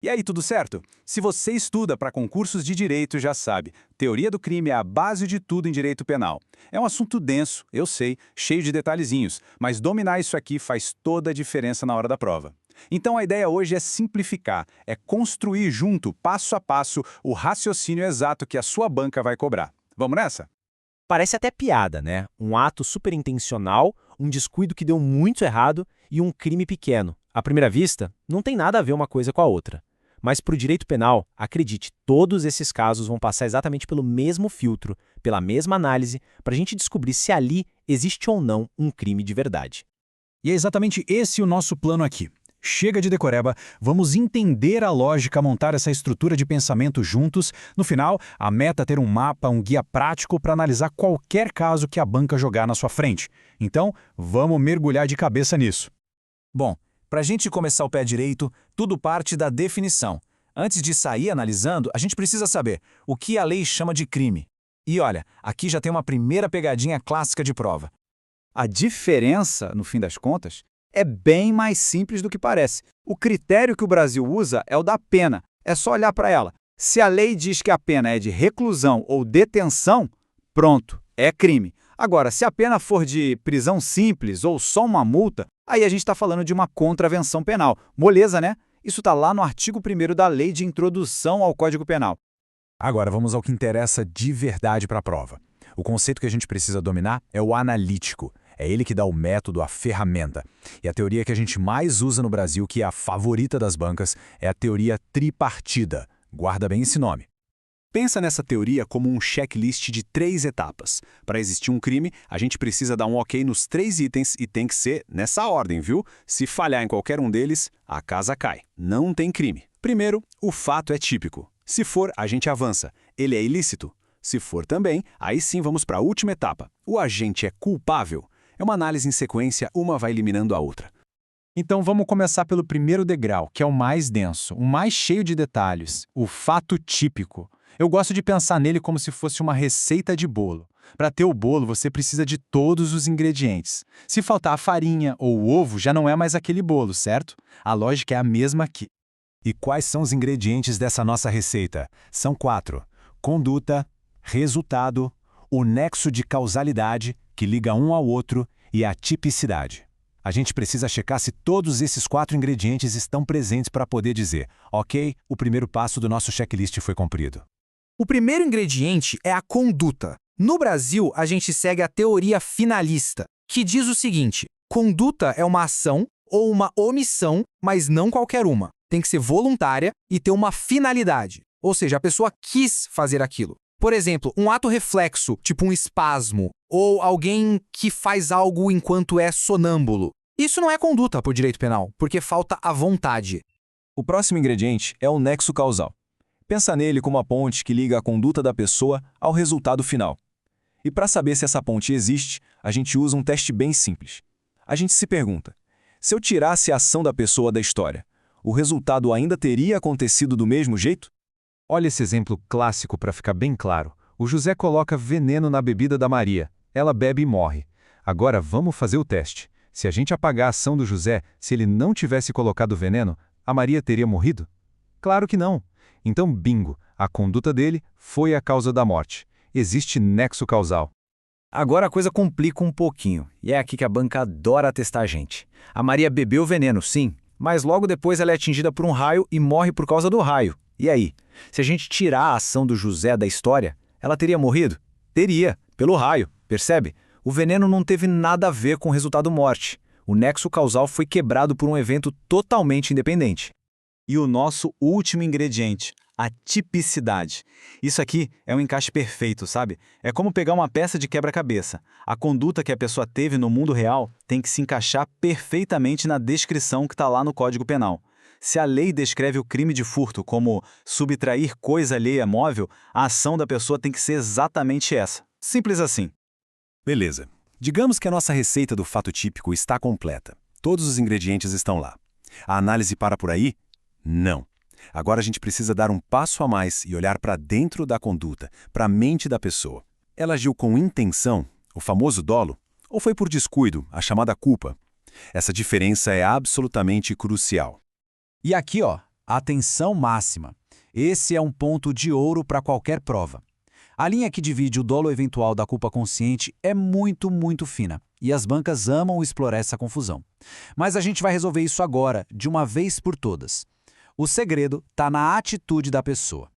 E aí, tudo certo? Se você estuda para concursos de direito, já sabe, teoria do crime é a base de tudo em direito penal. É um assunto denso, eu sei, cheio de detalhezinhos, mas dominar isso aqui faz toda a diferença na hora da prova. Então a ideia hoje é simplificar, é construir junto, passo a passo, o raciocínio exato que a sua banca vai cobrar. Vamos nessa? Parece até piada, né? Um ato superintencional, um descuido que deu muito errado e um crime pequeno. À primeira vista, não tem nada a ver uma coisa com a outra. Mas para o direito penal, acredite, todos esses casos vão passar exatamente pelo mesmo filtro, pela mesma análise, para a gente descobrir se ali existe ou não um crime de verdade. E é exatamente esse o nosso plano aqui. Chega de decoreba, vamos entender a lógica, montar essa estrutura de pensamento juntos. No final, a meta é ter um mapa, um guia prático para analisar qualquer caso que a banca jogar na sua frente. Então, vamos mergulhar de cabeça nisso. Bom, para a gente começar o pé direito, tudo parte da definição. Antes de sair analisando, a gente precisa saber o que a lei chama de crime. E olha, aqui já tem uma primeira pegadinha clássica de prova. A diferença, no fim das contas, é bem mais simples do que parece. O critério que o Brasil usa é o da pena. É só olhar para ela. Se a lei diz que a pena é de reclusão ou detenção, pronto, é crime. Agora, se a pena for de prisão simples ou só uma multa, aí a gente está falando de uma contravenção penal. Moleza, né? Isso está lá no artigo 1º da Lei de Introdução ao Código Penal. Agora vamos ao que interessa de verdade para a prova. O conceito que a gente precisa dominar é o analítico. É ele que dá o método, a ferramenta. E a teoria que a gente mais usa no Brasil, que é a favorita das bancas, é a teoria tripartida. Guarda bem esse nome. Pensa nessa teoria como um checklist de 3 etapas. Para existir um crime, a gente precisa dar um ok nos 3 itens e tem que ser nessa ordem, viu? Se falhar em qualquer um deles, a casa cai. Não tem crime. Primeiro, o fato é típico. Se for, a gente avança. Ele é ilícito? Se for também, aí sim vamos para a última etapa. O agente é culpável? É uma análise em sequência, uma vai eliminando a outra. Então vamos começar pelo primeiro degrau, que é o mais denso, o mais cheio de detalhes, o fato típico. Eu gosto de pensar nele como se fosse uma receita de bolo. Para ter o bolo, você precisa de todos os ingredientes. Se faltar a farinha ou o ovo, já não é mais aquele bolo, certo? A lógica é a mesma aqui. E quais são os ingredientes dessa nossa receita? São 4. Conduta, resultado, o nexo de causalidade, que liga um ao outro, e a tipicidade. A gente precisa checar se todos esses 4 ingredientes estão presentes para poder dizer, ok, o primeiro passo do nosso checklist foi cumprido. O primeiro ingrediente é a conduta. No Brasil, a gente segue a teoria finalista, que diz o seguinte: conduta é uma ação ou uma omissão, mas não qualquer uma. Tem que ser voluntária e ter uma finalidade, ou seja, a pessoa quis fazer aquilo. Por exemplo, um ato reflexo, tipo um espasmo, ou alguém que faz algo enquanto é sonâmbulo. Isso não é conduta por direito penal, porque falta a vontade. O próximo ingrediente é o nexo causal. Pensa nele como a ponte que liga a conduta da pessoa ao resultado final. E para saber se essa ponte existe, a gente usa um teste bem simples. A gente se pergunta, se eu tirasse a ação da pessoa da história, o resultado ainda teria acontecido do mesmo jeito? Olha esse exemplo clássico para ficar bem claro. O José coloca veneno na bebida da Maria. Ela bebe e morre. Agora vamos fazer o teste. Se a gente apagar a ação do José, se ele não tivesse colocado veneno, a Maria teria morrido? Claro que não. Então, bingo, a conduta dele foi a causa da morte. Existe nexo causal. Agora a coisa complica um pouquinho, e é aqui que a banca adora testar a gente. A Maria bebeu veneno, sim, mas logo depois ela é atingida por um raio e morre por causa do raio. E aí? Se a gente tirar a ação do José da história, ela teria morrido? Teria, pelo raio, percebe? O veneno não teve nada a ver com o resultado morte. O nexo causal foi quebrado por um evento totalmente independente. E o nosso último ingrediente, a tipicidade. Isso aqui é um encaixe perfeito, sabe? É como pegar uma peça de quebra-cabeça. A conduta que a pessoa teve no mundo real tem que se encaixar perfeitamente na descrição que está lá no Código Penal. Se a lei descreve o crime de furto como subtrair coisa alheia móvel, a ação da pessoa tem que ser exatamente essa. Simples assim. Beleza. Digamos que a nossa receita do fato típico está completa. Todos os ingredientes estão lá. A análise para por aí? Não. Agora a gente precisa dar um passo a mais e olhar para dentro da conduta, para a mente da pessoa. Ela agiu com intenção, o famoso dolo, ou foi por descuido, a chamada culpa? Essa diferença é absolutamente crucial. E aqui, Atenção máxima. Esse é um ponto de ouro para qualquer prova. A linha que divide o dolo eventual da culpa consciente é muito, muito fina, e as bancas amam explorar essa confusão. Mas a gente vai resolver isso agora, de uma vez por todas. O segredo está na atitude da pessoa.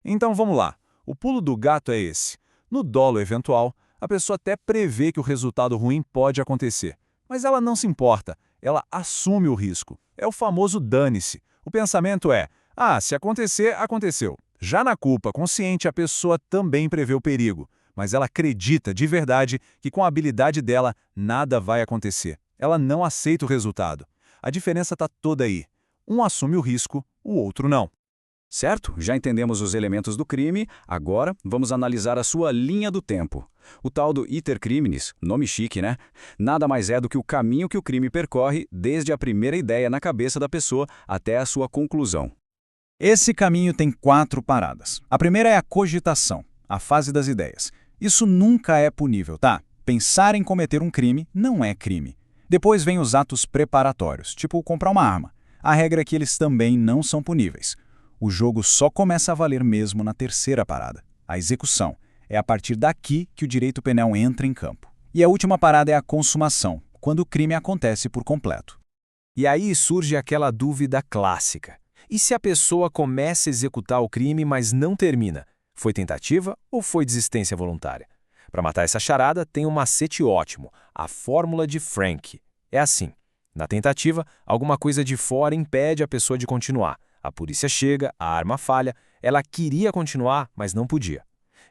Então vamos lá. O pulo do gato é esse. No dolo eventual, a pessoa até prevê que o resultado ruim pode acontecer. Mas ela não se importa, ela assume o risco. É o famoso dane-se. O pensamento é, se acontecer, aconteceu. Já na culpa consciente, a pessoa também prevê o perigo, mas ela acredita de verdade que com a habilidade dela nada vai acontecer. Ela não aceita o resultado. A diferença está toda aí. Um assume o risco, o outro não. Certo? Já entendemos os elementos do crime, agora vamos analisar a sua linha do tempo. O tal do iter criminis, nome chique, né? Nada mais é do que o caminho que o crime percorre desde a primeira ideia na cabeça da pessoa até a sua conclusão. Esse caminho tem 4 paradas. A primeira é a cogitação, a fase das ideias. Isso nunca é punível, tá? Pensar em cometer um crime não é crime. Depois vem os atos preparatórios, tipo comprar uma arma. A regra é que eles também não são puníveis. O jogo só começa a valer mesmo na terceira parada, a execução. É a partir daqui que o direito penal entra em campo. E a última parada é a consumação, quando o crime acontece por completo. E aí surge aquela dúvida clássica. E se a pessoa começa a executar o crime, mas não termina? Foi tentativa ou foi desistência voluntária? Para matar essa charada, tem um macete ótimo, a fórmula de Frank. É assim, na tentativa, alguma coisa de fora impede a pessoa de continuar. A polícia chega, a arma falha, ela queria continuar, mas não podia.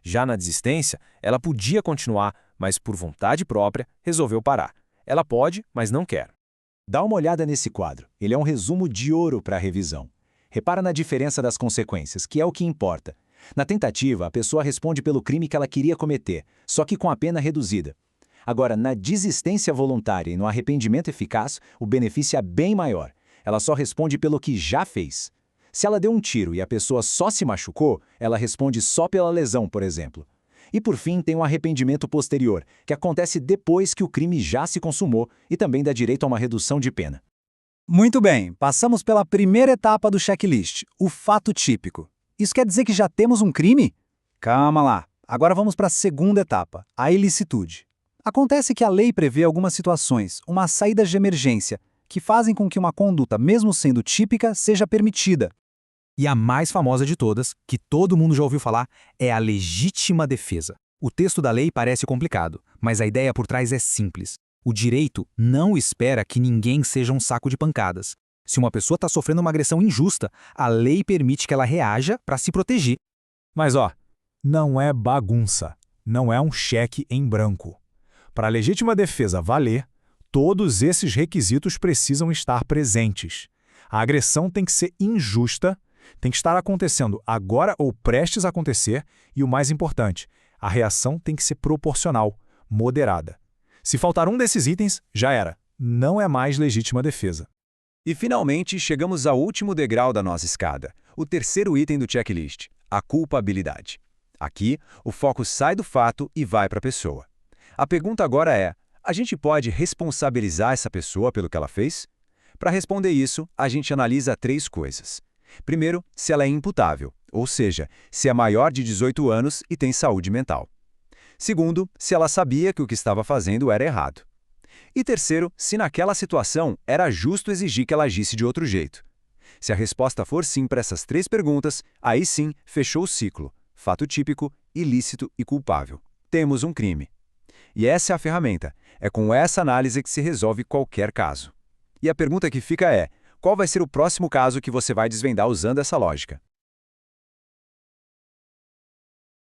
Já na desistência, ela podia continuar, mas por vontade própria, resolveu parar. Ela pode, mas não quer. Dá uma olhada nesse quadro. Ele é um resumo de ouro para a revisão. Repara na diferença das consequências, que é o que importa. Na tentativa, a pessoa responde pelo crime que ela queria cometer, só que com a pena reduzida. Agora, na desistência voluntária e no arrependimento eficaz, o benefício é bem maior. Ela só responde pelo que já fez. Se ela deu um tiro e a pessoa só se machucou, ela responde só pela lesão, por exemplo. E por fim, tem um arrependimento posterior, que acontece depois que o crime já se consumou e também dá direito a uma redução de pena. Muito bem, passamos pela primeira etapa do checklist, o fato típico. Isso quer dizer que já temos um crime? Calma lá, agora vamos para a segunda etapa, a ilicitude. Acontece que a lei prevê algumas situações, umas saídas de emergência, que fazem com que uma conduta, mesmo sendo típica, seja permitida. E a mais famosa de todas, que todo mundo já ouviu falar, é a legítima defesa. O texto da lei parece complicado, mas a ideia por trás é simples. O direito não espera que ninguém seja um saco de pancadas. Se uma pessoa está sofrendo uma agressão injusta, a lei permite que ela reaja para se proteger. Mas não é bagunça, não é um cheque em branco. Para a legítima defesa valer, todos esses requisitos precisam estar presentes. A agressão tem que ser injusta, tem que estar acontecendo agora ou prestes a acontecer e, o mais importante, a reação tem que ser proporcional, moderada. Se faltar um desses itens, já era. Não é mais legítima defesa. E finalmente chegamos ao último degrau da nossa escada, o terceiro item do checklist, a culpabilidade. Aqui, o foco sai do fato e vai para a pessoa. A pergunta agora é, a gente pode responsabilizar essa pessoa pelo que ela fez? Para responder isso, a gente analisa 3 coisas. Primeiro, se ela é imputável, ou seja, se é maior de 18 anos e tem saúde mental. Segundo, se ela sabia que o que estava fazendo era errado. E terceiro, se naquela situação era justo exigir que ela agisse de outro jeito. Se a resposta for sim para essas 3 perguntas, aí sim fechou o ciclo. Fato típico, ilícito e culpável. Temos um crime. E essa é a ferramenta. É com essa análise que se resolve qualquer caso. E a pergunta que fica é, qual vai ser o próximo caso que você vai desvendar usando essa lógica?